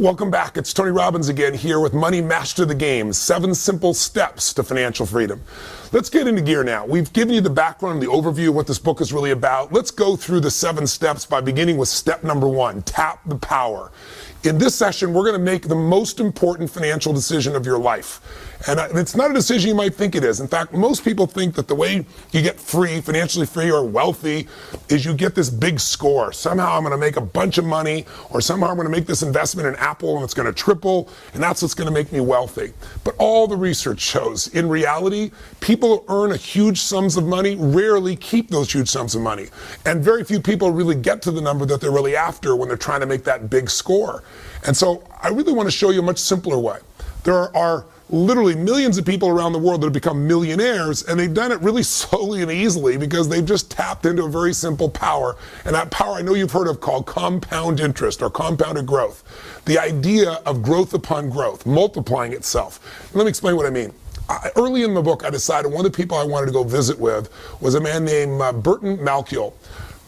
Welcome back. It's Tony Robbins again here with Money Master the Game, 7 simple steps to financial freedom. Let's get into gear now. We've given you the background, the overview of what this book is really about. Let's go through the 7 steps by beginning with step number 1, tap the power. In this session, we're going to make the most important financial decision of your life. And it's not a decision you might think it is. In fact, most people think that the way you get free, financially free or wealthy, is you get this big score. Somehow I'm going to make a bunch of money, or somehow I'm going to make this investment in Apple and it's going to triple, and that's what's going to make me wealthy. But all the research shows, in reality, people who earn huge sums of money rarely keep those huge sums of money. And very few people really get to the number that they're really after when they're trying to make that big score. And so I really want to show you a much simpler way. There are literally millions of people around the world that have become millionaires, and they've done it really slowly and easily because they've just tapped into a very simple power. And that power I know you've heard of called compound interest or compounded growth. The idea of growth upon growth, multiplying itself. Let me explain what I mean. Early in the book, I decided one of the people I wanted to go visit with was a man named Burton Malkiel.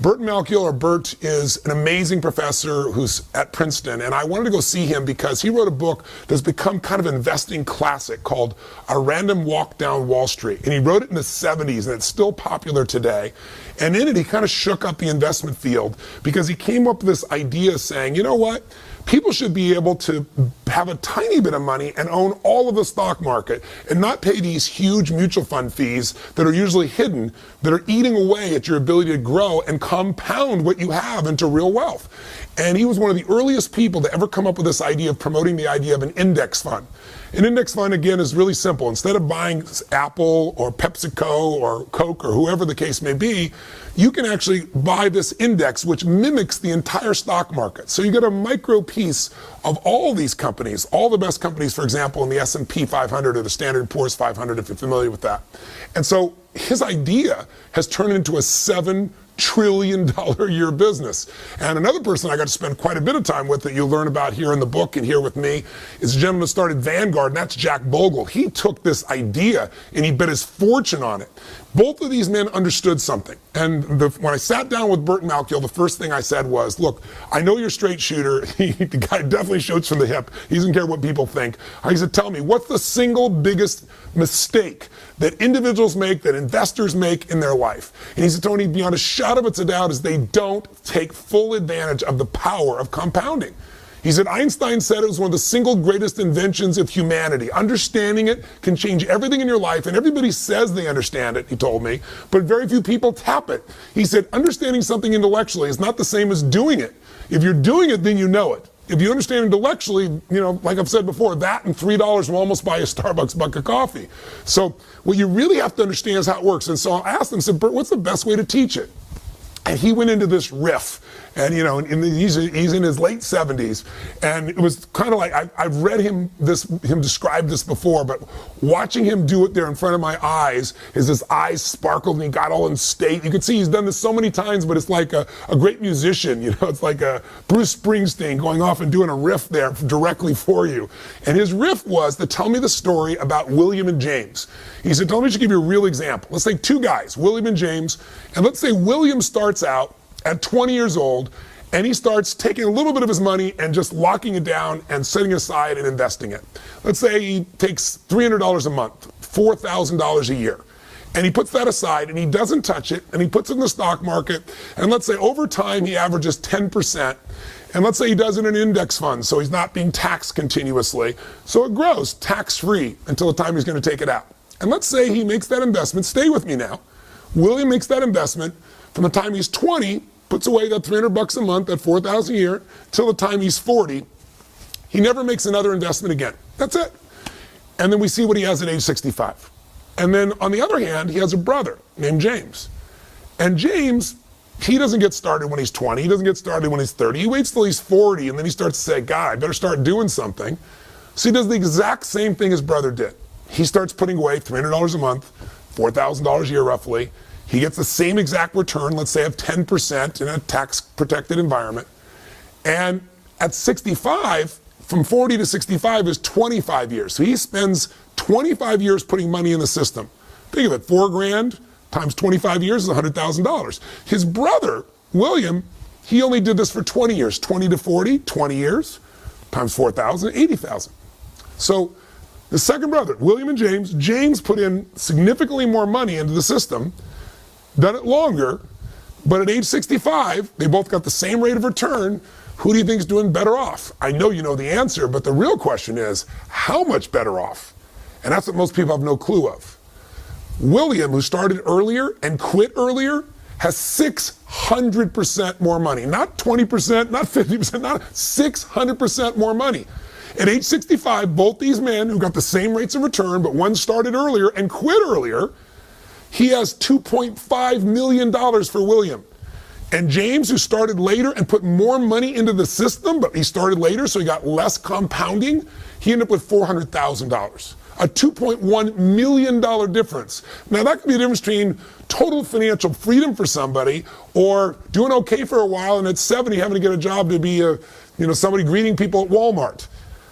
Burton Malkiel, or Bert, is an amazing professor who's at Princeton, and I wanted to go see him because he wrote a book that's become kind of an investing classic called A Random Walk Down Wall Street. And he wrote it in the 70s, and it's still popular today. And in it, he kind of shook up the investment field because he came up with this idea saying, you know what? People should be able to have a tiny bit of money and own all of the stock market and not pay these huge mutual fund fees that are usually hidden, that are eating away at your ability to grow and compound what you have into real wealth. And he was one of the earliest people to ever come up with this idea of promoting the idea of an index fund. An index fund, again, is really simple. Instead of buying Apple or PepsiCo or Coke or whoever the case may be, you can actually buy this index which mimics the entire stock market. So you get a micro piece of all these companies, all the best companies, for example, in the S&P 500 or the Standard & Poor's 500, if you're familiar with that. And so his idea has turned into a $7 trillion a year business. And another person I got to spend quite a bit of time with that you'll learn about here in the book and here with me is a gentleman who started Vanguard, and that's Jack Bogle. He took this idea and he bet his fortune on it. Both of these men understood something. And when I sat down with Burton Malkiel, the first thing I said was, look, I know you're a straight shooter. The guy definitely shoots from the hip. He doesn't care what people think. I said, tell me, what's the single biggest mistake that individuals make, that investors make in their life? And he said, Tony, beyond a shadow of a doubt, is they don't take full advantage of the power of compounding. He said, Einstein said it was one of the single greatest inventions of humanity. Understanding it can change everything in your life, and everybody says they understand it, he told me, but very few people tap it. He said, understanding something intellectually is not the same as doing it. If you're doing it, then you know it. If you understand intellectually, you know, like I've said before, that and $3 will almost buy a Starbucks bucket of coffee. So what you really have to understand is how it works. And so I asked him, I said, Bert, what's the best way to teach it? And he went into this riff. And, you know, he's in his late 70s. And it was kind of like, I've read him describe this before, but watching him do it there in front of my eyes, his eyes sparkled and he got all in state. You could see he's done this so many times, but it's like a great musician, you know, it's like a Bruce Springsteen going off and doing a riff there directly for you. And his riff was to tell me the story about William and James. He said, tell me, I should give you a real example. Let's say 2 guys, William and James, and let's say William starts out at 20 years old, and he starts taking a little bit of his money and just locking it down and setting it aside and investing it. Let's say he takes $300 a month, $4,000 a year, and he puts that aside and he doesn't touch it, and he puts it in the stock market, and let's say over time he averages 10%, and let's say he does it in an index fund, so he's not being taxed continuously, so it grows tax-free until the time he's going to take it out. And let's say he makes that investment, stay with me now, William makes that investment from the time he's 20, puts away that $300 a month, that $4,000 a year, till the time he's 40. He never makes another investment again. That's it. And then we see what he has at age 65. And then on the other hand, he has a brother named James. And James, he doesn't get started when he's 20. He doesn't get started when he's 30. He waits till he's 40, and then he starts to say, God, I better start doing something. So he does the exact same thing his brother did. He starts putting away $300 a month, $4,000 a year roughly. He gets the same exact return, let's say of 10% in a tax-protected environment. And at 65, from 40 to 65 is 25 years. So he spends 25 years putting money in the system. Think of it, $4,000 times 25 years is $100,000. His brother, William, he only did this for 20 years, 20 to 40, 20 years, times 4,000, 80,000. So the second brother, William and James put in significantly more money into the system, done it longer, but at age 65, they both got the same rate of return. Who do you think is doing better off? I know you know the answer, but the real question is, how much better off? And that's what most people have no clue of. William, who started earlier and quit earlier, has 600% more money. Not 20%, not 50%, not 600% more money. At age 65, both these men who got the same rates of return, but one started earlier and quit earlier, he has $2.5 million for William. And James, who started later and put more money into the system, but he started later, so he got less compounding, he ended up with $400,000. A $2.1 million difference. Now that could be the difference between total financial freedom for somebody or doing okay for a while and at 70 having to get a job to be somebody greeting people at Walmart.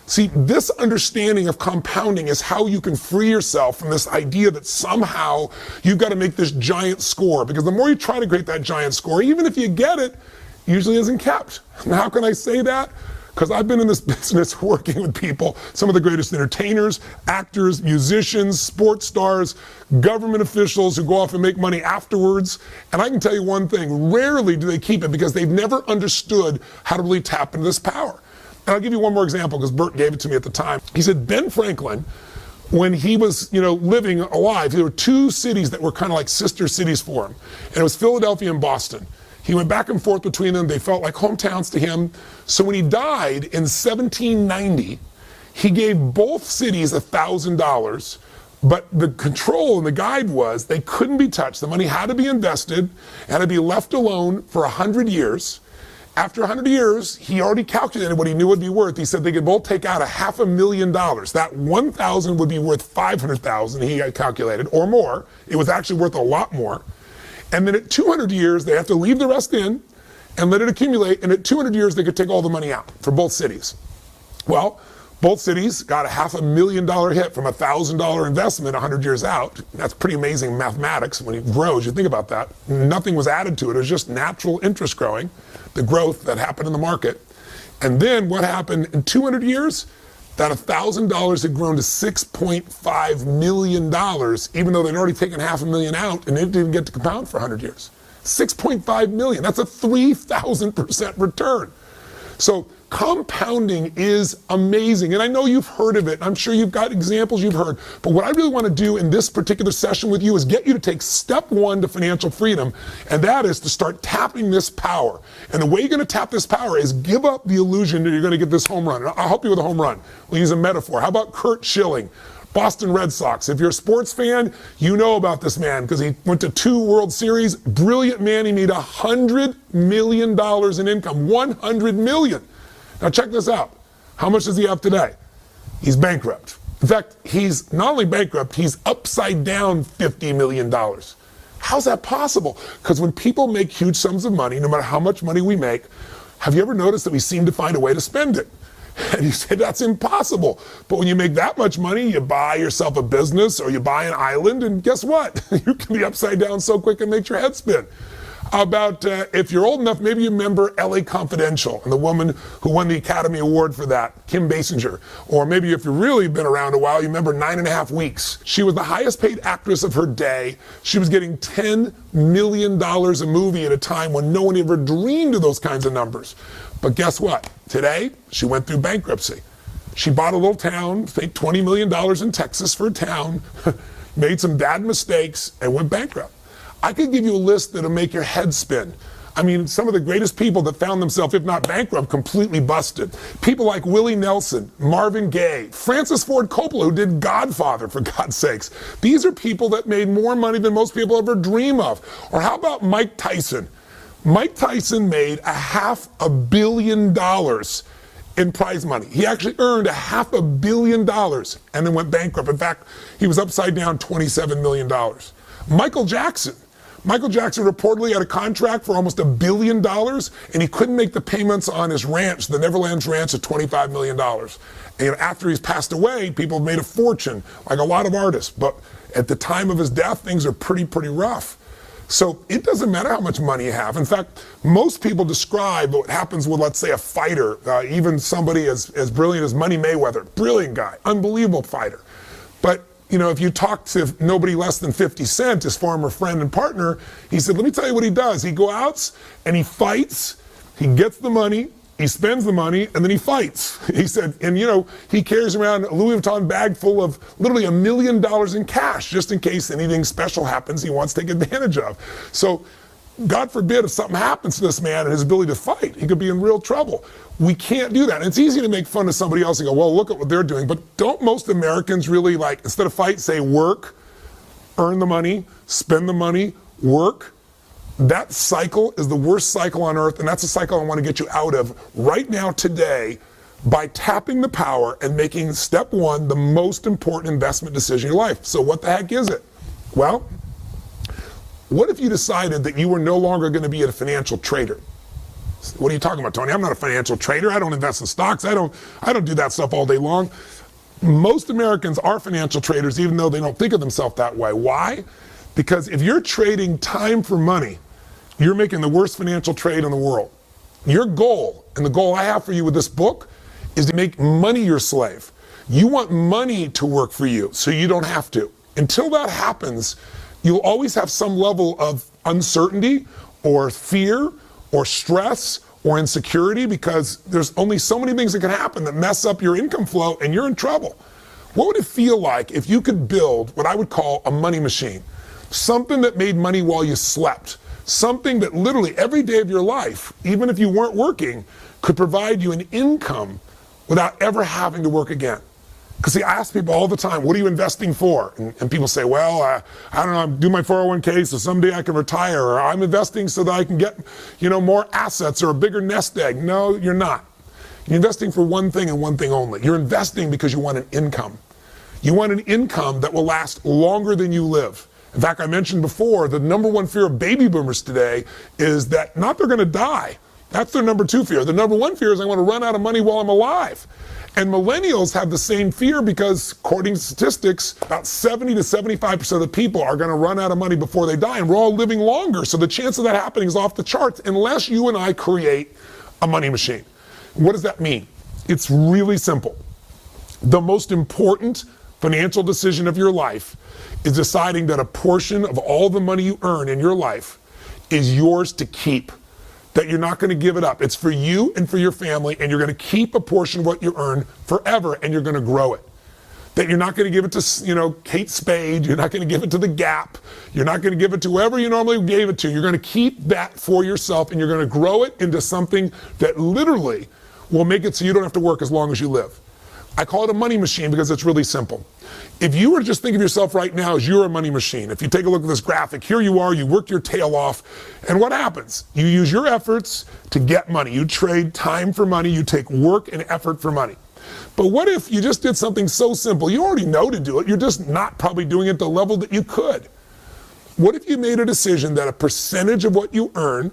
See, this understanding of compounding is how you can free yourself from this idea that somehow you've got to make this giant score, because the more you try to create that giant score, even if you get it, usually isn't kept. Now, how can I say that? Because I've been in this business working with people, some of the greatest entertainers, actors, musicians, sports stars, government officials who go off and make money afterwards. And I can tell you one thing, rarely do they keep it because they've never understood how to really tap into this power. And I'll give you one more example because Bert gave it to me at the time. He said Ben Franklin, when he was living alive, there were two cities that were kind of like sister cities for him. And it was Philadelphia and Boston. He went back and forth between them. They felt like hometowns to him. So when he died in 1790, he gave both cities $1,000, but the control and the guide was they couldn't be touched. The money had to be invested, had to be left alone for 100 years. After 100 years, he already calculated what he knew it would be worth. He said they could both take out $500,000. That 1,000 would be worth 500,000, he had calculated, or more. It was actually worth a lot more. And then at 200 years, they have to leave the rest in and let it accumulate. And at 200 years, they could take all the money out for both cities. Well, both cities got a $500,000 hit from a $1,000 investment 100 years out. That's pretty amazing mathematics. When it grows, you think about that. Nothing was added to it. It was just natural interest growing, the growth that happened in the market. And then what happened in 200 years? That $1,000 had grown to $6.5 million, even though they'd already taken $500,000 out and it didn't get to compound for 100 years. $6.5 million, that's a 3,000% return. So compounding is amazing. And I know you've heard of it. I'm sure you've got examples you've heard. But what I really want to do in this particular session with you is get you to take step one to financial freedom. And that is to start tapping this power. And the way you're going to tap this power is give up the illusion that you're going to get this home run. I'll help you with a home run. We'll use a metaphor. How about Curt Schilling? Boston Red Sox. If you're a sports fan, you know about this man because he went to 2 World Series. Brilliant man. He made $100 million in income. $100 million. Now check this out. How much does he have today? He's bankrupt. In fact, he's not only bankrupt, he's upside down $50 million. How's that possible? Because when people make huge sums of money, no matter how much money we make, have you ever noticed that we seem to find a way to spend it? And you say, that's impossible. But when you make that much money, you buy yourself a business or you buy an island, and guess what? You can be upside down so quick it makes your head spin. About, if you're old enough, maybe you remember LA Confidential and the woman who won the Academy Award for that, Kim Basinger. Or maybe if you've really been around a while, you remember 9.5 Weeks. She was the highest paid actress of her day. She was getting $10 million a movie at a time when no one ever dreamed of those kinds of numbers. But guess what? Today, she went through bankruptcy. She bought a little town, paid $20 million in Texas for a town, made some bad mistakes, and went bankrupt. I could give you a list that'll make your head spin. I mean, some of the greatest people that found themselves, if not bankrupt, completely busted. People like Willie Nelson, Marvin Gaye, Francis Ford Coppola, who did Godfather, for God's sakes. These are people that made more money than most people ever dream of. Or how about Mike Tyson? Mike Tyson made $500 million in prize money. He actually earned $500 million and then went bankrupt. In fact, he was upside down $27 million. Michael Jackson reportedly had a contract for almost $1 billion, and he couldn't make the payments on his ranch, the Neverlands Ranch, of $25 million. And after he's passed away, people have made a fortune, like a lot of artists. But at the time of his death, things are pretty rough. So it doesn't matter how much money you have. In fact, most people describe what happens with, let's say, a fighter, even somebody as brilliant as Money Mayweather, brilliant guy, unbelievable fighter. But if you talk to nobody less than 50 Cent, his former friend and partner, he said, let me tell you what he does. He goes out and he fights, he gets the money, he spends the money, and then he fights. He said, and he carries around a Louis Vuitton bag full of literally $1 million in cash, just in case anything special happens he wants to take advantage of. So God forbid if something happens to this man and his ability to fight, he could be in real trouble. We can't do that. And it's easy to make fun of somebody else and go, well, look at what they're doing. But don't most Americans really, instead of fight, say work, earn the money, spend the money, work? That cycle is the worst cycle on earth, and that's a cycle I want to get you out of right now, today, by tapping the power and making step one the most important investment decision in your life. So what the heck is it? Well, what if you decided that you were no longer going to be a financial trader? What are you talking about, Tony? I'm not a financial trader. I don't invest in stocks. I don't do that stuff all day long. Most Americans are financial traders, even though they don't think of themselves that way. Why? Because if you're trading time for money, you're making the worst financial trade in the world. Your goal, and the goal I have for you with this book, is to make money your slave. You want money to work for you, so you don't have to. Until that happens, you'll always have some level of uncertainty or fear or stress or insecurity, because there's only so many things that can happen that mess up your income flow and you're in trouble. What would it feel like if you could build what I would call a money machine? Something that made money while you slept. Something that literally every day of your life, even if you weren't working, could provide you an income without ever having to work again. Because I ask people all the time, what are you investing for? And people say, well, I don't know, I'm doing my 401k so someday I can retire, or I'm investing so that I can get, more assets or a bigger nest egg. No, you're not. You're investing for one thing and one thing only. You're investing because you want an income. You want an income that will last longer than you live. In fact, I mentioned before, the number one fear of baby boomers today is that not they're going to die. That's their number two fear. The number one fear is I want to run out of money while I'm alive. And millennials have the same fear because, according to statistics, about 70 to 75% of the people are going to run out of money before they die. And we're all living longer. So the chance of that happening is off the charts unless you and I create a money machine. What does that mean? It's really simple. The most important financial decision of your life is deciding that a portion of all the money you earn in your life is yours to keep, that you're not going to give it up. It's for you and for your family, and you're going to keep a portion of what you earn forever, and you're going to grow it. That you're not going to give it to, Kate Spade, you're not going to give it to the Gap, you're not going to give it to whoever you normally gave it to. You're going to keep that for yourself, and you're going to grow it into something that literally will make it so you don't have to work as long as you live. I call it a money machine because it's really simple. If you were to just think of yourself right now as you're a money machine, if you take a look at this graphic, here you are, you work your tail off, and what happens? You use your efforts to get money. You trade time for money, you take work and effort for money. But what if you just did something so simple? You already know to do it, you're just not probably doing it at the level that you could. What if you made a decision that a percentage of what you earn,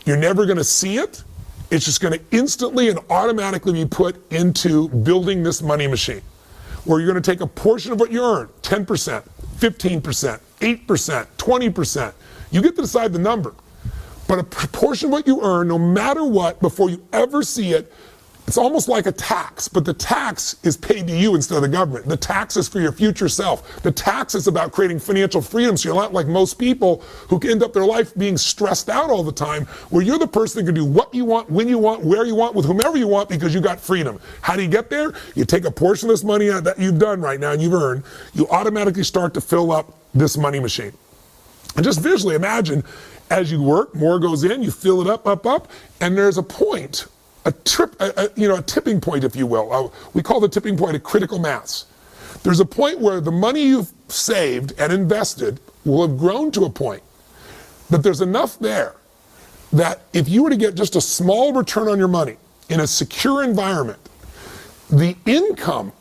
you're never going to see it, it's just going to instantly and automatically be put into building this money machine, where you're going to take a portion of what you earn, 10%, 15%, 8%, 20%. You get to decide the number. But a portion of what you earn, no matter what, before you ever see it, it's almost like a tax, but the tax is paid to you instead of the government. The tax is for your future self. The tax is about creating financial freedom, so you're not like most people who end up their life being stressed out all the time, where you're the person that can do what you want, when you want, where you want, with whomever you want, because you got freedom. How do you get there? You take a portion of this money that you've done right now and you've earned, you automatically start to fill up this money machine. And just visually imagine, as you work, more goes in, you fill it up, and there's a point, a tipping point, if you will. We call the tipping point a critical mass. There's a point where the money you've saved and invested will have grown to a point that there's enough there that if you were to get just a small return on your money in a secure environment, the income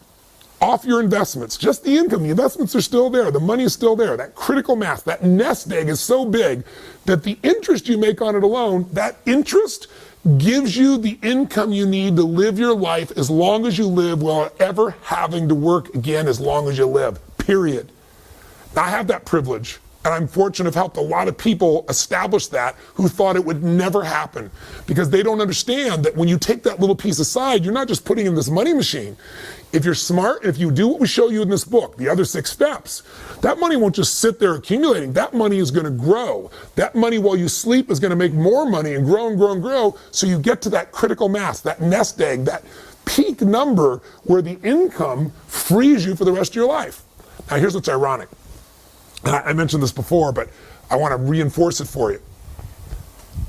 off your investments, just the income, the investments are still there, the money is still there, that critical mass, that nest egg is so big that the interest you make on it alone, that interest gives you the income you need to live your life as long as you live without ever having to work again as long as you live, period. Now, I have that privilege And I'm fortunate to have helped a lot of people establish that who thought it would never happen, because they don't understand that when you take that little piece aside, you're not just putting in this money machine. If you're smart, if you do what we show you in this book, the other 6 steps, that money won't just sit there accumulating. That money is going to grow. That money while you sleep is going to make more money and grow and grow and grow. So you get to that critical mass, that nest egg, that peak number where the income frees you for the rest of your life. Now here's what's ironic. And I mentioned this before, but I want to reinforce it for you.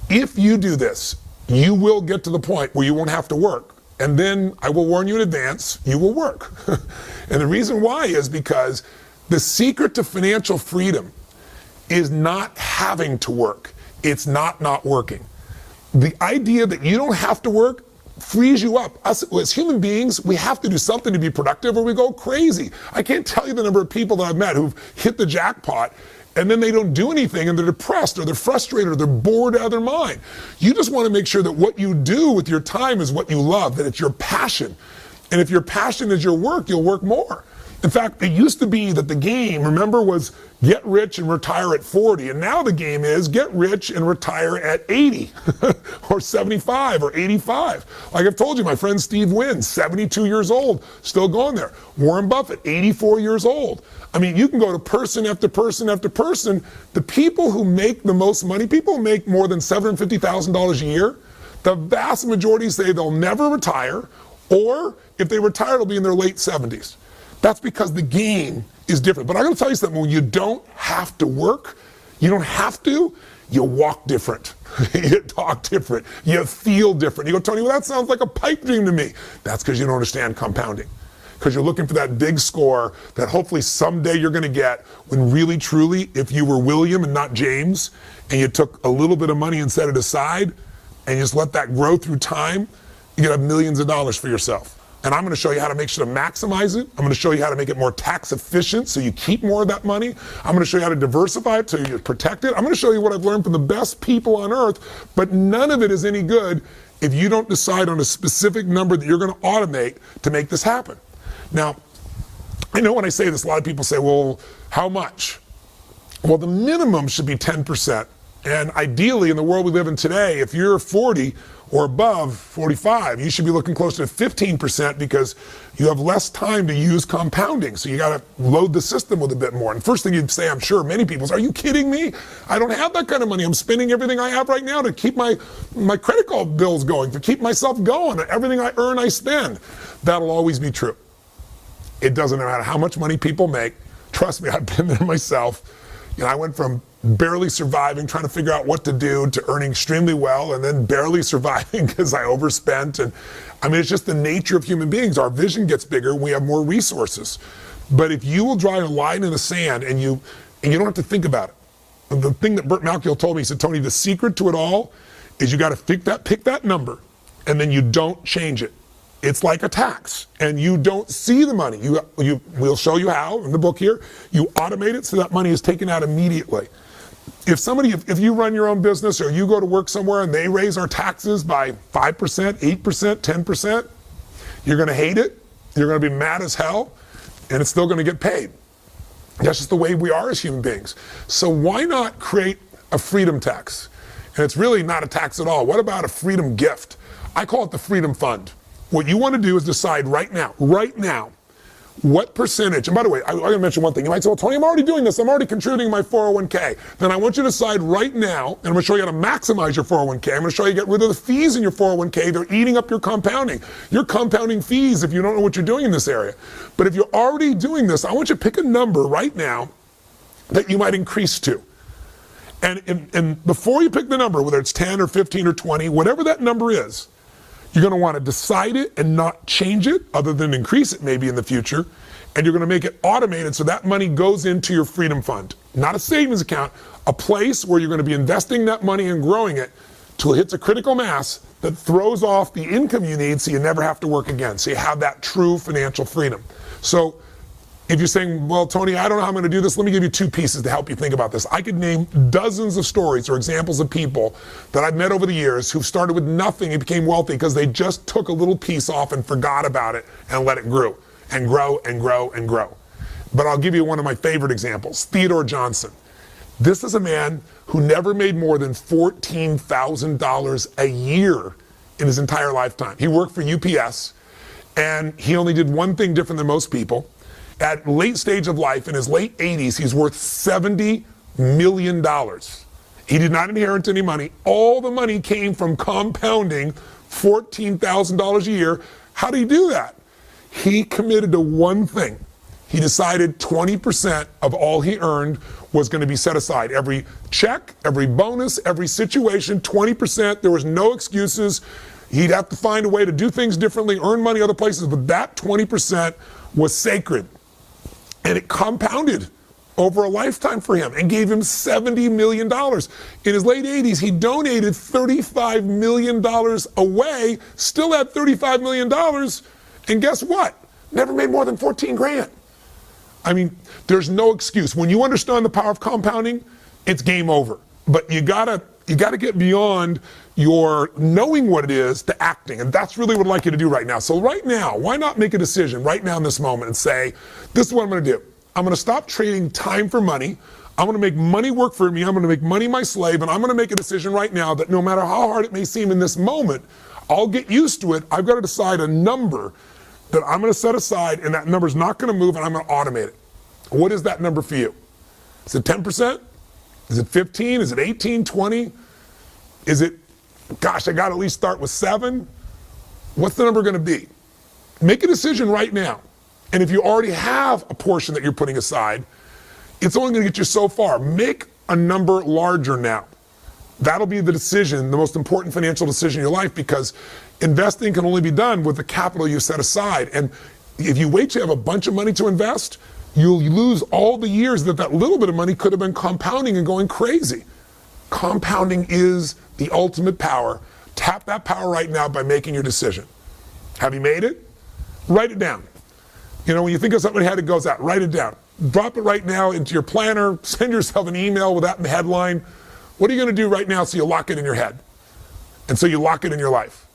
If you do this, you will get to the point where you won't have to work. And then I will warn you in advance, you will work. And the reason why is because the secret to financial freedom is not having to work. It's not working. The idea that you don't have to work frees you up. Us as human beings, we have to do something to be productive or we go crazy. I can't tell you the number of people that I've met who've hit the jackpot and then they don't do anything and they're depressed or they're frustrated or they're bored out of their mind. You just want to make sure that what you do with your time is what you love, that it's your passion. And if your passion is your work, you'll work more. In fact, it used to be that the game, remember, was get rich and retire at 40. And now the game is get rich and retire at 80 or 75 or 85. Like I've told you, my friend Steve Wynn, 72 years old, still going there. Warren Buffett, 84 years old. I mean, you can go to person after person after person. The people who make the most money, people who make more than $750,000 a year, the vast majority say they'll never retire, or if they retire, it'll be in their late 70s. That's because the game is different. But I'm going to tell you something, when you don't have to work, you don't have to, you walk different, you talk different, you feel different. You go, Tony, well, that sounds like a pipe dream to me. That's because you don't understand compounding. Because you're looking for that big score that hopefully someday you're going to get, when really, truly, if you were William and not James, and you took a little bit of money and set it aside, and you just let that grow through time, you could have millions of dollars for yourself. And I'm going to show you how to make sure to maximize it. I'm going to show you how to make it more tax efficient so you keep more of that money. I'm going to show you how to diversify it so you protect it. I'm going to show you what I've learned from the best people on earth, but none of it is any good if you don't decide on a specific number that you're going to automate to make this happen. Now, I know when I say this, a lot of people say, well, how much? Well, the minimum should be 10%. And ideally, in the world we live in today, if you're 40 or above 45, you should be looking closer to 15% because you have less time to use compounding. So you got to load the system with a bit more. And first thing you'd say, I'm sure many people say, are you kidding me? I don't have that kind of money. I'm spending everything I have right now to keep my credit card bills going, to keep myself going. Everything I earn, I spend. That'll always be true. It doesn't matter how much money people make. Trust me, I've been there myself. You know, I went from barely surviving, trying to figure out what to do, to earning extremely well, and then barely surviving because I overspent. And I mean, it's just the nature of human beings. Our vision gets bigger when we have more resources. But if you will draw a line in the sand and you don't have to think about it. And the thing that Burt Malkiel told me, he said, Tony, the secret to it all is you got to pick that number, and then you don't change it. It's like a tax, and you don't see the money. We'll show you how in the book here. You automate it so that money is taken out immediately. If you run your own business or you go to work somewhere and they raise our taxes by 5%, 8%, 10%, you're going to hate it. You're going to be mad as hell, and it's still going to get paid. That's just the way we are as human beings. So why not create a freedom tax? And it's really not a tax at all. What about a freedom gift? I call it the Freedom Fund. What you want to do is decide right now, what percentage, and by the way, I'm going to mention one thing. You might say, well, Tony, I'm already doing this. I'm already contributing my 401k. Then I want you to decide right now, and I'm going to show you how to maximize your 401k. I'm going to show you how to get rid of the fees in your 401k. They're eating up your compounding. You're compounding fees if you don't know what you're doing in this area. But if you're already doing this, I want you to pick a number right now that you might increase to. And before you pick the number, whether it's 10 or 15 or 20, whatever that number is, you're going to want to decide it and not change it, other than increase it maybe in the future. And you're going to make it automated so that money goes into your freedom fund. Not a savings account, a place where you're going to be investing that money and growing it till it hits a critical mass that throws off the income you need so you never have to work again. So you have that true financial freedom. So if you're saying, well, Tony, I don't know how I'm going to do this, let me give you 2 pieces to help you think about this. I could name dozens of stories or examples of people that I've met over the years who've started with nothing and became wealthy because they just took a little piece off and forgot about it and let it grow and grow and grow and grow. But I'll give you one of my favorite examples, Theodore Johnson. This is a man who never made more than $14,000 a year in his entire lifetime. He worked for UPS, and he only did one thing different than most people. At late stage of life, in his late 80s, he's worth $70 million. He did not inherit any money. All the money came from compounding $14,000 a year. How did he do that? He committed to one thing. He decided 20% of all he earned was going to be set aside. Every check, every bonus, every situation, 20%. There was no excuses. He'd have to find a way to do things differently, earn money other places, but that 20% was sacred. And it compounded over a lifetime for him and gave him $70 million. In his late 80s, he donated $35 million away, still had $35 million, and guess what? Never made more than 14 grand. I mean, there's no excuse. When you understand the power of compounding, it's game over. But you gotta get beyond your knowing what it is to acting, and that's really what I'd like you to do right now. So right now, why not make a decision right now in this moment and say, this is what I'm gonna do. I'm gonna stop trading time for money. I'm gonna make money work for me. I'm gonna make money my slave, and I'm gonna make a decision right now that no matter how hard it may seem in this moment, I'll get used to it. I've got to decide a number that I'm gonna set aside, and that number's not gonna move, and I'm gonna automate it. What is that number for you? Is it 10%? Is it 15? Is it 18, 20? Is it, gosh, I got to at least start with 7? What's the number going to be? Make a decision right now. And if you already have a portion that you're putting aside, it's only going to get you so far. Make a number larger now. That'll be the decision, the most important financial decision in your life, because investing can only be done with the capital you set aside. And if you wait to have a bunch of money to invest, you'll lose all the years that little bit of money could have been compounding and going crazy. Compounding is the ultimate power. Tap that power right now by making your decision. Have you made it? Write it down. You know, when you think of something how it goes out, write it down. Drop it right now into your planner. Send yourself an email with that in the headline. What are you going to do right now so you lock it in your head? And so you lock it in your life.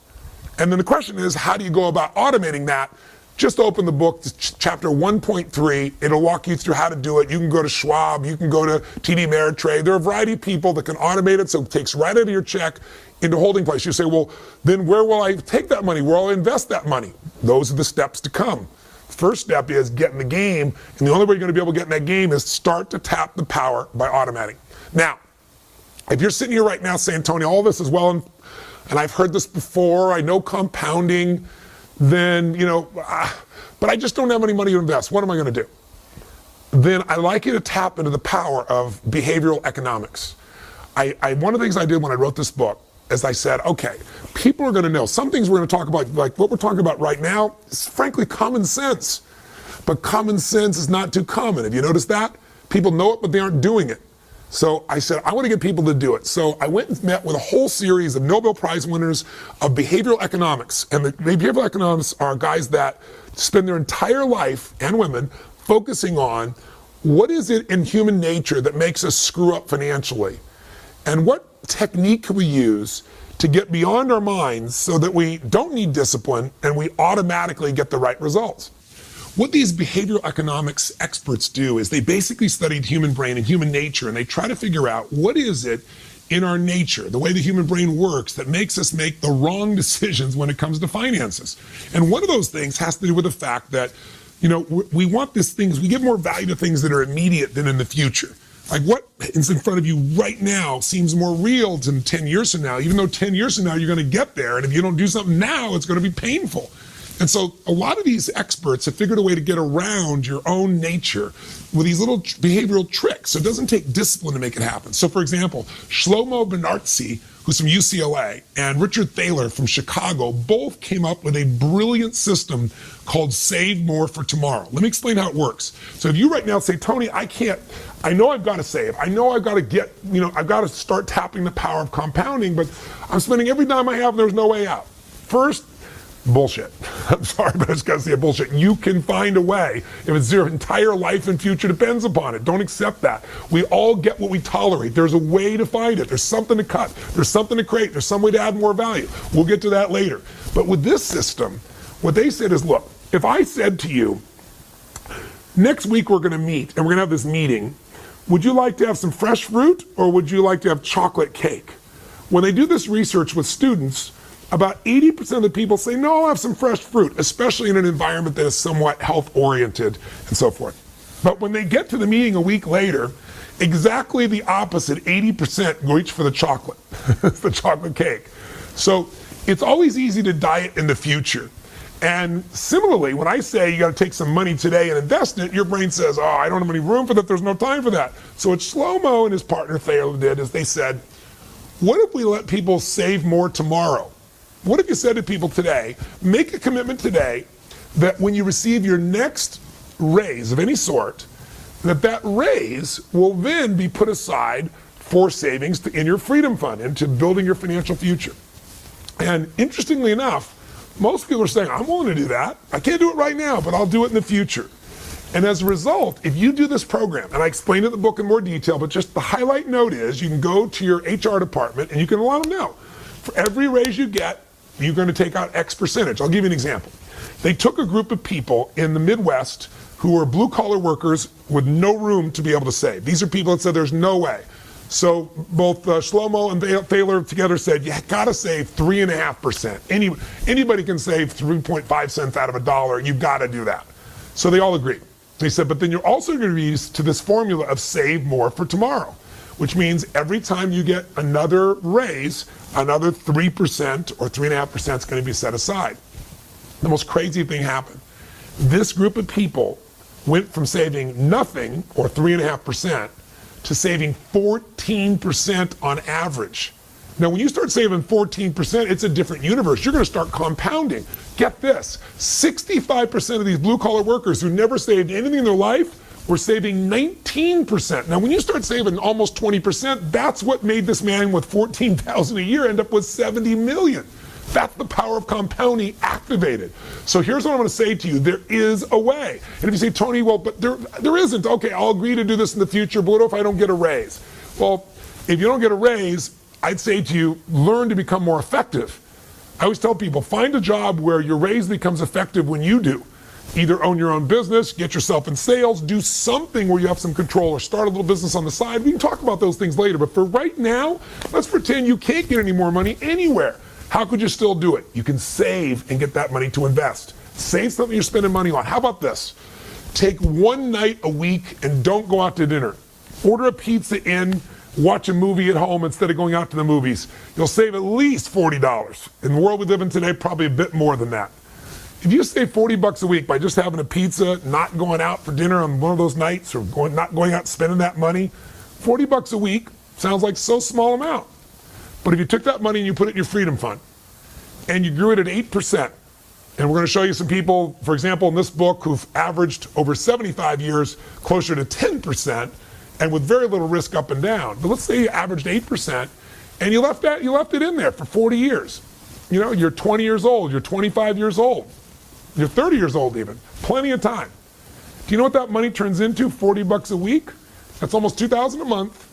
And then the question is, how do you go about automating that? Just open the book, chapter 1.3. It'll walk you through how to do it. You can go to Schwab. You can go to TD Ameritrade. There are a variety of people that can automate it, so it takes right out of your check into holding place. You say, well, then where will I take that money? Where will I invest that money? Those are the steps to come. First step is get in the game, and the only way you're going to be able to get in that game is start to tap the power by automating. Now, if you're sitting here right now saying, Tony, all this is well, and I've heard this before, I know compounding, then, you know, but I just don't have any money to invest. What am I going to do? Then I'd like you to tap into the power of behavioral economics. One of the things I did when I wrote this book is I said, okay, people are going to know. Some things we're going to talk about, like what we're talking about right now, is frankly common sense. But common sense is not too common. Have you noticed that? People know it, but they aren't doing it. So I said, I want to get people to do it. So I went and met with a whole series of Nobel Prize winners of behavioral economics. And the behavioral economists are guys that spend their entire life, and women, focusing on what is it in human nature that makes us screw up financially? And what technique can we use to get beyond our minds so that we don't need discipline and we automatically get the right results? What these behavioral economics experts do is they basically studied human brain and human nature, and they try to figure out what is it in our nature, the way the human brain works, that makes us make the wrong decisions when it comes to finances. And one of those things has to do with the fact that, you know, we want these things, we give more value to things that are immediate than in the future. Like what is in front of you right now seems more real than 10 years from now, even though 10 years from now you're going to get there, and if you don't do something now, it's going to be painful. And so a lot of these experts have figured a way to get around your own nature with these little behavioral tricks. So it doesn't take discipline to make it happen. So for example, Shlomo Benartzi, who's from UCLA, and Richard Thaler from Chicago, both came up with a brilliant system called Save More for Tomorrow. Let me explain how it works. So if you right now say, Tony, I know I've got to save. I know I've got to get, I've got to start tapping the power of compounding, but I'm spending every dime I have and there's no way out. First, bullshit. I'm sorry, but I just got to say bullshit. You can find a way. If it's your entire life and future depends upon it, don't accept that. We all get what we tolerate. There's a way to find it. There's something to cut. There's something to create. There's some way to add more value. We'll get to that later. But with this system, what they said is, look, if I said to you, next week we're going to meet and we're going to have this meeting would you like to have some fresh fruit or would you like to have chocolate cake? When they do this research with students, about 80% of the people say, no, I'll have some fresh fruit, especially in an environment that is somewhat health-oriented and so forth. But when they get to the meeting a week later, exactly the opposite, 80% reach for the chocolate, the chocolate cake. So it's always easy to diet in the future. And similarly, when I say you got to take some money today and invest it, your brain says, oh, I don't have any room for that, there's no time for that. So what Shlomo and his partner Thaler did is they said, what if we let people save more tomorrow? What if you said to people today, make a commitment today that when you receive your next raise of any sort, that raise will then be put aside for savings in your freedom fund, into building your financial future. And interestingly enough, most people are saying, I'm willing to do that. I can't do it right now, but I'll do it in the future. And as a result, if you do this program, and I explain it in the book in more detail, but just the highlight note is you can go to your HR department and you can let them know. For every raise you get, you're going to take out X percentage. I'll give you an example. They took a group of people in the Midwest who were blue-collar workers with no room to be able to save. These are people that said there's no way. So both Shlomo and Thaler together said, you got to save 3.5%. Anybody can save 3.5 cents out of a dollar. You've got to do that. So they all agreed. They said, but then you're also going to be used to this formula of save more for tomorrow, which means every time you get another raise, another 3% or 3.5% is going to be set aside. The most crazy thing happened. This group of people went from saving nothing, or 3.5%, to saving 14% on average. Now, when you start saving 14%, it's a different universe. You're going to start compounding. Get this, 65% of these blue-collar workers who never saved anything in their life were saving 19%. Now, when you start saving almost 20%, that's what made this man with $14,000 a year end up with $70 million. That's the power of compounding activated. So here's what I'm going to say to you. There is a way. And if you say, Tony, well, but there isn't. Okay, I'll agree to do this in the future, but what if I don't get a raise? Well, if you don't get a raise, I'd say to you, learn to become more effective. I always tell people, find a job where your raise becomes effective when you do. Either own your own business, get yourself in sales, do something where you have some control, or start a little business on the side. We can talk about those things later, but for right now, let's pretend you can't get any more money anywhere. How could you still do it? You can save and get that money to invest. Save something you're spending money on. How about this? Take one night a week and don't go out to dinner. Order a pizza in, watch a movie at home instead of going out to the movies. You'll save at least $40. In the world we live in today, probably a bit more than that. If you save $40 a week by just having a pizza, not going out for dinner on one of those nights, or not going out and spending that money, $40 a week sounds like so small amount. But if you took that money and you put it in your freedom fund, and you grew it at 8%, and we're going to show you some people, for example, in this book, who've averaged over 75 years closer to 10%, and with very little risk up and down. But let's say you averaged 8%, and you left it in there for 40 years. You know, you're 20 years old, you're 25 years old, you're 30 years old even. Plenty of time. Do you know what that money turns into? $40 a week? That's almost $2,000 a month.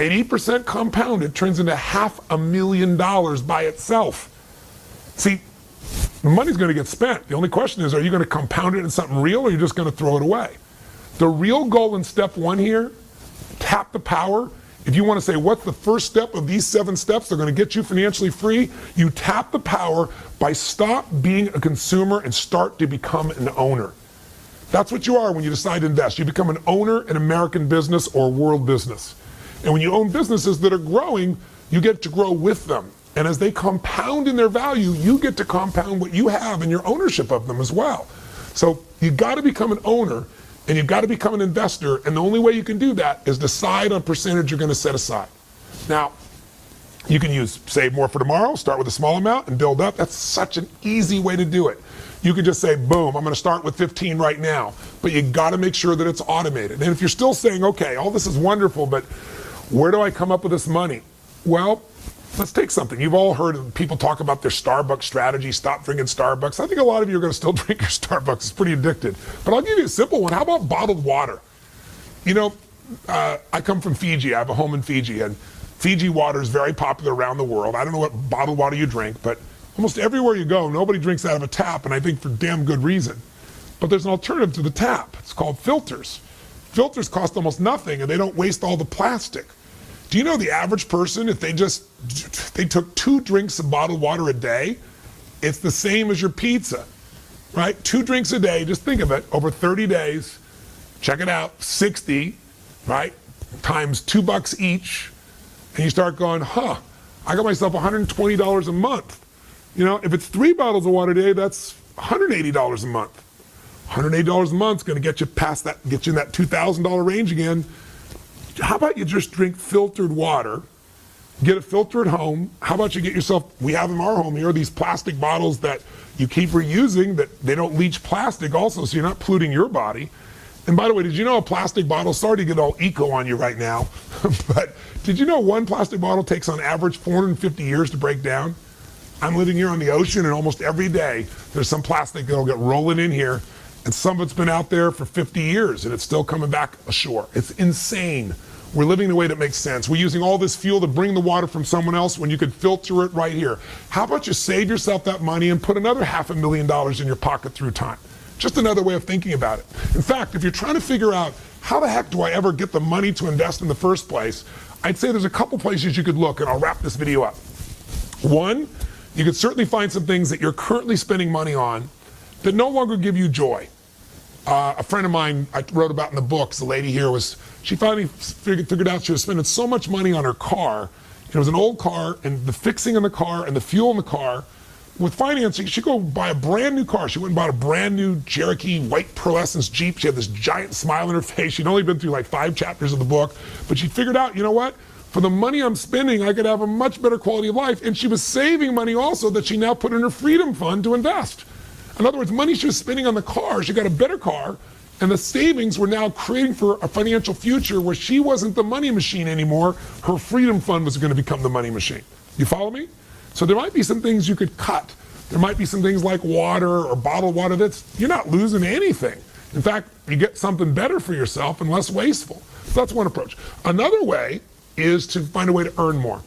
At 8% compounded, turns into $500,000 by itself. See, the money's going to get spent. The only question is, are you going to compound it in something real, or are you just going to throw it away? The real goal in step one here, tap the power. If you want to say, what's the first step of these 7 steps? They're going to get you financially free. You tap the power by stop being a consumer and start to become an owner. That's what you are when you decide to invest. You become an owner in American business or world business. And when you own businesses that are growing, you get to grow with them. And as they compound in their value, you get to compound what you have in your ownership of them as well. So you've got to become an owner, and you've got to become an investor. And the only way you can do that is decide on percentage you're going to set aside. Now, you can use save more for tomorrow, start with a small amount and build up. That's such an easy way to do it. You can just say, boom, I'm going to start with 15 right now. But you got to make sure that it's automated. And if you're still saying, okay, all this is wonderful, but where do I come up with this money? Well, let's take something. You've all heard people talk about their Starbucks strategy, stop drinking Starbucks. I think a lot of you are going to still drink your Starbucks. It's pretty addicted. But I'll give you a simple one. How about bottled water? You know, I come from Fiji. I have a home in Fiji, and Fiji water is very popular around the world. I don't know what bottled water you drink, but almost everywhere you go, nobody drinks out of a tap, and I think for damn good reason. But there's an alternative to the tap. It's called filters. Filters cost almost nothing and they don't waste all the plastic. Do you know the average person, if they took 2 drinks of bottled water a day, it's the same as your pizza, right? 2 drinks a day, just think of it, over 30 days, check it out, 60, right? Times $2 each, and you start going, I got myself $120 a month. You know, if it's 3 bottles of water a day, that's $180 a month. $180 a month is going to get you past that, get you in that $2,000 range again. How about you just drink filtered water, get a filter at home? How about you get yourself, we have in our home here, these plastic bottles that you keep reusing that they don't leach plastic also, so you're not polluting your body. And by the way, did you know a plastic bottle, sorry to get all eco on you right now, but did you know 1 plastic bottle takes on average 450 years to break down? I'm living here on the ocean and almost every day there's some plastic that'll get rolling in here, and some of it's been out there for 50 years and it's still coming back ashore. It's insane. We're living the way that makes sense. We're using all this fuel to bring the water from someone else when you could filter it right here. How about you save yourself that money and put another $500,000 in your pocket through time? Just another way of thinking about it. In fact, if you're trying to figure out how the heck do I ever get the money to invest in the first place, I'd say there's a couple places you could look, and I'll wrap this video up. One, you could certainly find some things that you're currently spending money on that no longer give you joy. A friend of mine I wrote about in the books, the lady here she finally figured out she was spending so much money on her car. It was an old car, and the fixing in the car and the fuel in the car, with financing, she'd go buy a brand new car. She went and bought a brand new Cherokee white Pearl Essence Jeep. She had this giant smile on her face. She'd only been through like 5 chapters of the book, but she figured out, you know what? For the money I'm spending, I could have a much better quality of life. And she was saving money also that she now put in her freedom fund to invest. In other words, money she was spending on the car, she got a better car, and the savings were now creating for a financial future where she wasn't the money machine anymore. Her freedom fund was going to become the money machine. You follow me? So there might be some things you could cut. There might be some things like water or bottled water you're not losing anything. In fact, you get something better for yourself and less wasteful. So that's one approach. Another way is to find a way to earn more.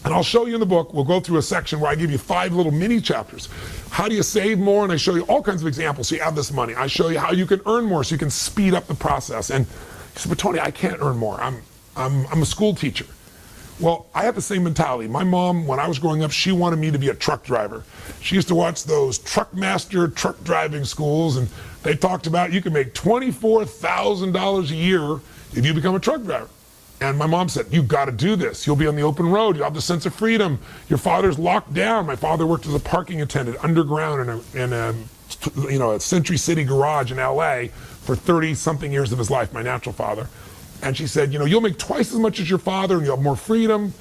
And I'll show you in the book, we'll go through a section where I give you 5 little mini chapters. How do you save more? And I show you all kinds of examples so you have this money. I show you how you can earn more so you can speed up the process. And you say, but Tony, I can't earn more. I'm a school teacher. Well, I have the same mentality. My mom, when I was growing up, she wanted me to be a truck driver. She used to watch those Truckmaster truck driving schools, and they talked about you can make $24,000 a year if you become a truck driver. And my mom said, you've got to do this. You'll be on the open road. You'll have the sense of freedom. Your father's locked down. My father worked as a parking attendant underground in a Century City garage in LA for 30-something years of his life, my natural father. And she said, you'll make twice as much as your father and you'll have more freedom.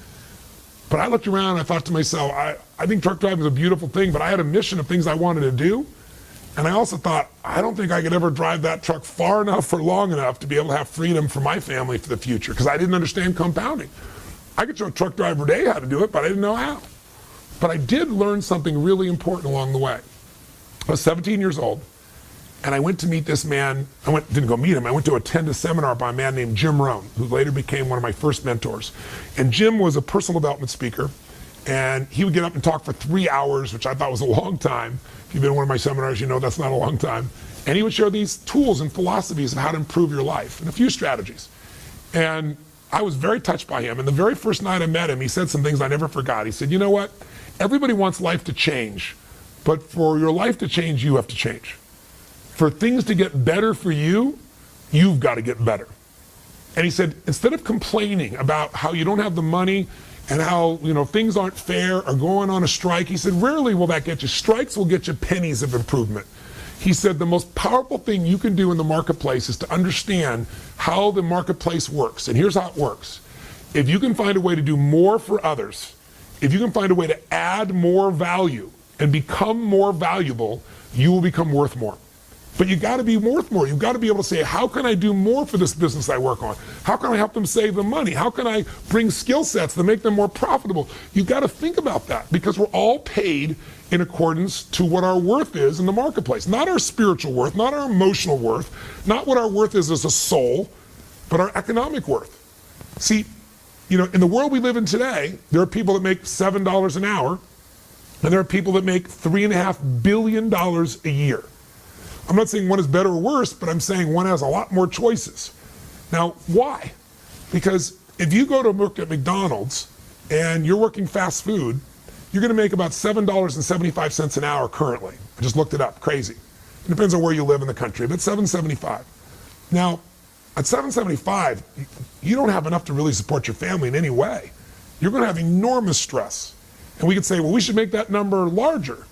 But I looked around and I thought to myself, I think truck driving is a beautiful thing, but I had a mission of things I wanted to do. And I also thought, I don't think I could ever drive that truck far enough or long enough to be able to have freedom for my family for the future, because I didn't understand compounding. I could show a truck driver today how to do it, but I didn't know how. But I did learn something really important along the way. I was 17 years old, and I went to meet this man. Didn't go meet him. I went to attend a seminar by a man named Jim Robbins, who later became one of my first mentors. And Jim was a personal development speaker, and he would get up and talk for 3 hours, which I thought was a long time. If you've been to one of my seminars, you know that's not a long time. And he would share these tools and philosophies of how to improve your life and a few strategies. And I was very touched by him. And the very first night I met him, he said some things I never forgot. He said, you know what? Everybody wants life to change, but for your life to change, you have to change. For things to get better for you, you've got to get better. And he said, instead of complaining about how you don't have the money and how things aren't fair or going on a strike, he said, rarely will that get you. Strikes will get you pennies of improvement. He said the most powerful thing you can do in the marketplace is to understand how the marketplace works. And here's how it works. If you can find a way to do more for others, if you can find a way to add more value and become more valuable, you will become worth more. But you got to be worth more. You've got to be able to say, how can I do more for this business I work on? How can I help them save the money? How can I bring skill sets to make them more profitable? You've got to think about that, because we're all paid in accordance to what our worth is in the marketplace. Not our spiritual worth, not our emotional worth, not what our worth is as a soul, but our economic worth. See, in the world we live in today, there are people that make $7 an hour, and there are people that make $3.5 billion a year. I'm not saying one is better or worse, but I'm saying one has a lot more choices. Now, why? Because if you go to work at McDonald's and you're working fast food, you're going to make about $7.75 an hour currently. I just looked it up. Crazy. It depends on where you live in the country, but $7.75. Now, at $7.75, you don't have enough to really support your family in any way. You're going to have enormous stress. And we could say, well, we should make that number larger.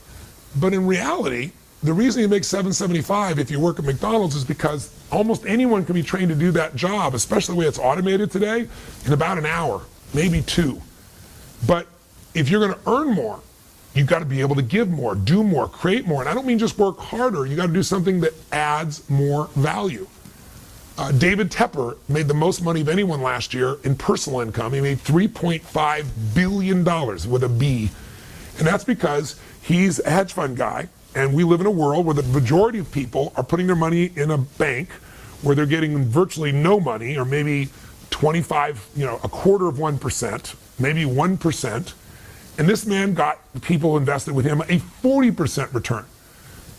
But in reality, the reason you make $7.75 if you work at McDonald's is because almost anyone can be trained to do that job, especially the way it's automated today, in about an hour, maybe 2. But if you're going to earn more, you've got to be able to give more, do more, create more. And I don't mean just work harder. You got to do something that adds more value. David Tepper made the most money of anyone last year in personal income. He made $3.5 billion with a B. And that's because he's a hedge fund guy. And we live in a world where the majority of people are putting their money in a bank where they're getting virtually no money, or maybe 25, a quarter of 1%, maybe 1%. And this man got people invested with him a 40% return.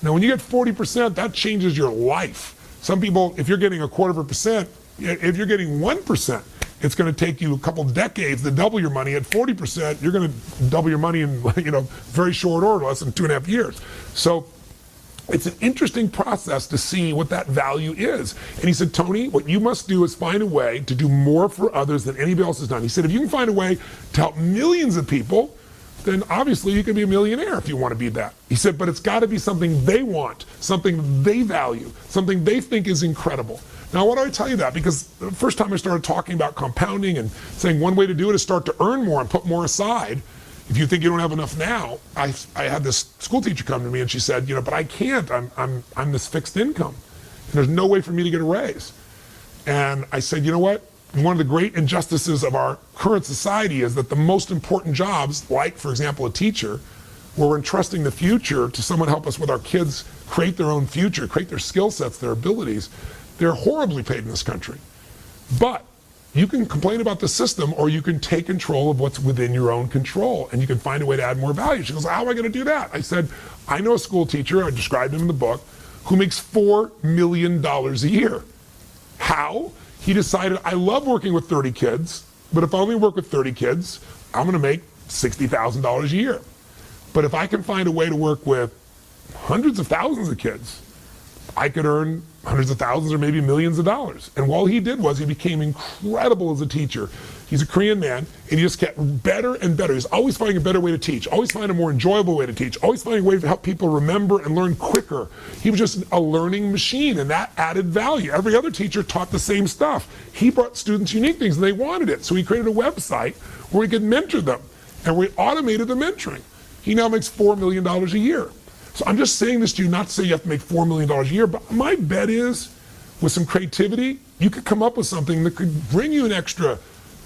Now, when you get 40%, that changes your life. Some people, if you're getting 1/4%, if you're getting 1%, it's going to take you a couple decades to double your money. At 40%, you're going to double your money in very short order, less than 2.5 years. So it's an interesting process to see what that value is. And he said, Tony, what you must do is find a way to do more for others than anybody else has done. He said, if you can find a way to help millions of people, then obviously you can be a millionaire if you want to be that. He said, but it's got to be something they want, something they value, something they think is incredible. Now, why do I tell you that? Because the first time I started talking about compounding and saying one way to do it is start to earn more and put more aside. If you think you don't have enough now, I had this school teacher come to me and she said, but I can't. I'm this fixed income. And there's no way for me to get a raise. And I said, you know what? One of the great injustices of our current society is that the most important jobs, like, for example, a teacher, where we're entrusting the future to someone to help us with our kids create their own future, create their skill sets, their abilities, they're horribly paid in this country. But you can complain about the system, or you can take control of what's within your own control, and you can find a way to add more value. She goes, how am I going to do that? I said, I know a school teacher, I described him in the book, who makes $4 million a year. How? He decided, I love working with 30 kids, but if I only work with 30 kids, I'm going to make $60,000 a year. But if I can find a way to work with hundreds of thousands of kids, I could earn hundreds of thousands or maybe millions of dollars. And all he did was he became incredible as a teacher. He's a Korean man, and he just kept better and better. He's always finding a better way to teach, always finding a more enjoyable way to teach, always finding a way to help people remember and learn quicker. He was just a learning machine, and that added value. Every other teacher taught the same stuff. He brought students unique things, and they wanted it. So he created a website where he could mentor them, and we automated the mentoring. He now makes $4 million a year. So I'm just saying this to you not to say you have to make $4 million a year, but my bet is with some creativity, you could come up with something that could bring you an extra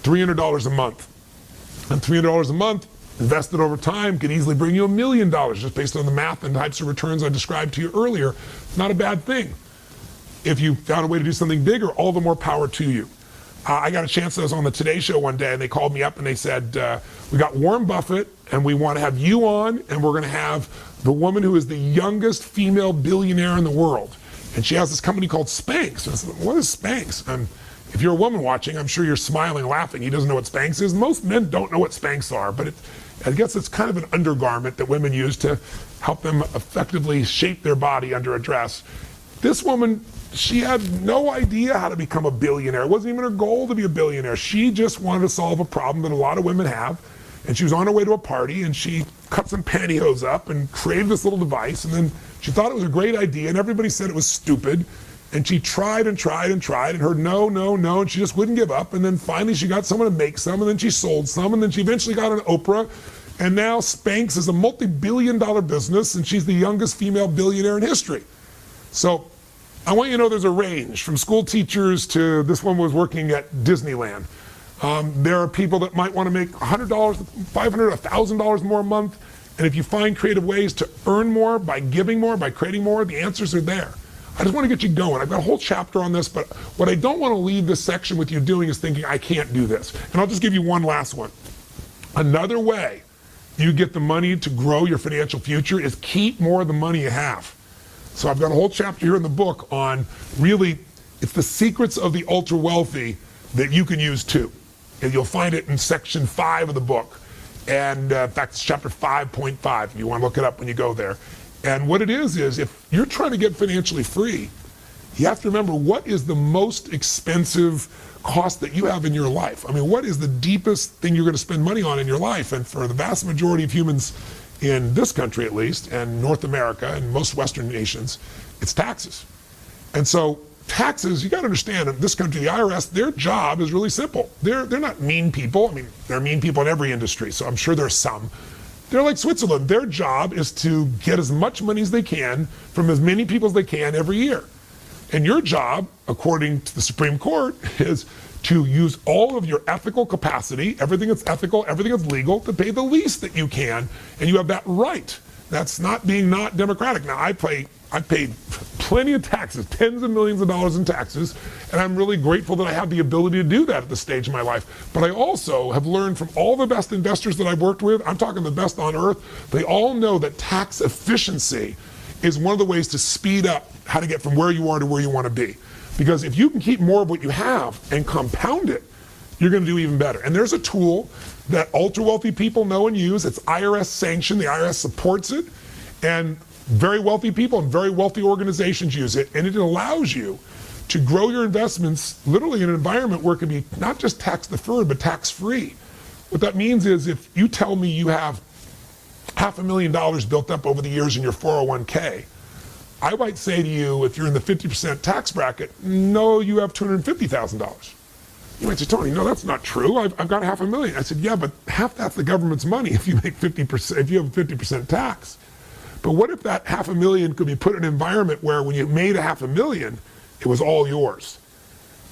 $300 a month. And $300 a month, invested over time, could easily bring you $1 million just based on the math and types of returns I described to you earlier. Not a bad thing. If you found a way to do something bigger, all the more power to you. I got a chance, I was on the Today Show one day, and they called me up and they said, we got Warren Buffett, and we want to have you on, and we're going to have the woman who is the youngest female billionaire in the world. And she has this company called Spanx. I said, what is Spanx? If you're a woman watching, I'm sure you're smiling, laughing. He doesn't know what Spanx is. Most men don't know what Spanx are, but I guess it's kind of an undergarment that women use to help them effectively shape their body under a dress. This woman, she had no idea how to become a billionaire. It wasn't even her goal to be a billionaire. She just wanted to solve a problem that a lot of women have. And she was on her way to a party, and she cut some pantyhose up and created this little device, and then she thought it was a great idea, and everybody said it was stupid. And she tried and tried and tried and heard no, no, no, and she just wouldn't give up. And then finally she got someone to make some, and then she sold some, and then she eventually got on Oprah. And now Spanx is a multi-billion-dollar business, and she's the youngest female billionaire in history. So I want you to know there's a range from school teachers to this one was working at Disneyland. There are people that might want to make $100, $500, $1,000 more a month. And if you find creative ways to earn more by giving more, by creating more, the answers are there. I just want to get you going. I've got a whole chapter on this, but what I don't want to leave this section with you doing is thinking, I can't do this. And I'll just give you one last one. Another way you get the money to grow your financial future is keep more of the money you have. So I've got a whole chapter here in the book on really It's the secrets of the ultra wealthy that you can use too. And you'll find it in section 5 of the book. And in fact, it's chapter 5.5 if you want to look it up when you go there. And what it is if you're trying to get financially free, you have to remember what is the most expensive cost that you have in your life. I mean, what is the deepest thing you're going to spend money on in your life? And for the vast majority of humans in this country at least, and North America and most Western nations, it's taxes. And so taxes, you got to understand, in this country, the IRS, their job is really simple. They're not mean people. I mean, they're mean people in every industry, so I'm sure there's some. They're like Switzerland. Their job is to get as much money as they can from as many people as they can every year. And your job, according to the Supreme Court, is to use all of your ethical capacity, everything that's ethical, everything that's legal, to pay the least that you can, and you have that right. That's not being not democratic. Now, I paid plenty of taxes, tens of millions of dollars in taxes, and I'm really grateful that I have the ability to do that at this stage of my life. But I also have learned from all the best investors that I've worked with, I'm talking the best on earth, they all know that tax efficiency is one of the ways to speed up how to get from where you are to where you want to be. Because if you can keep more of what you have and compound it, you're going to do even better. And there's a tool that ultra wealthy people know and use. It's IRS sanctioned. The IRS supports it. And very wealthy people and very wealthy organizations use it. And it allows you to grow your investments literally in an environment where it can be not just tax deferred, but tax free. What that means is if you tell me you have $500,000 built up over the years in your 401k, I might say to you, if you're in the 50% tax bracket, no, you have $250,000. You might say, Tony, no, that's not true. I've got $500,000. I said, yeah, but half that's the government's money if you make 50%, if you have 50% tax. But what if that $500,000 could be put in an environment where when you made $500,000, it was all yours?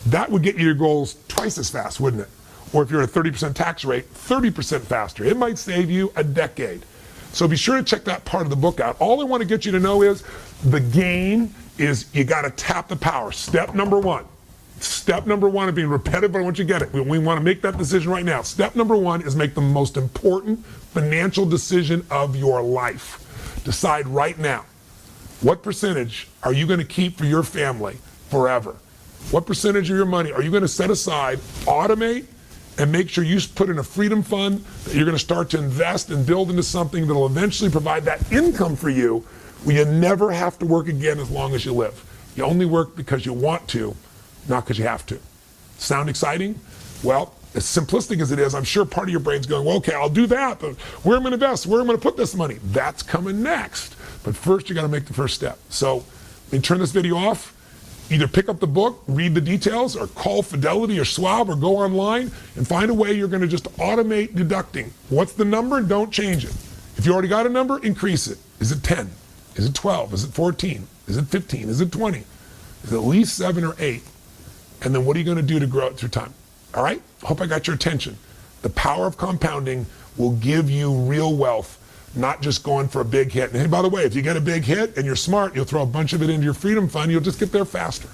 That would get you your goals twice as fast, wouldn't it? Or if you're at a 30% tax rate, 30% faster. It might save you a decade. So be sure to check that part of the book out. All I want to get you to know is the game is you got to tap the power. Step number one. Step number one of being repetitive, but I want you to get it. We want to make that decision right now. Step number one is make the most important financial decision of your life. Decide right now, what percentage are you going to keep for your family forever? What percentage of your money are you going to set aside, automate, and make sure you put in a freedom fund that you're going to start to invest and build into something that will eventually provide that income for you where you never have to work again as long as you live. You only work because you want to, not because you have to. Sound exciting? Well, as simplistic as it is, I'm sure part of your brain's going, well, okay, I'll do that, but where am I going to invest? Where am I going to put this money? That's coming next. But first, you got to make the first step. So, let me turn this video off. Either pick up the book, read the details, or call Fidelity or Schwab, or go online and find a way you're going to just automate deducting. What's the number? Don't change it. If you already got a number, increase it. Is it 10? Is it 12? Is it 14? Is it 15? Is it 20? Is it at least 7 or 8? And then what are you going to do to grow it through time? All right? Hope I got your attention. The power of compounding will give you real wealth, not just going for a big hit. And hey, by the way, if you get a big hit and you're smart, you'll throw a bunch of it into your freedom fund. You'll just get there faster.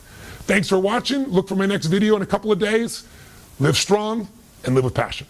Thanks for watching. Look for my next video in a couple of days. Live strong and live with passion.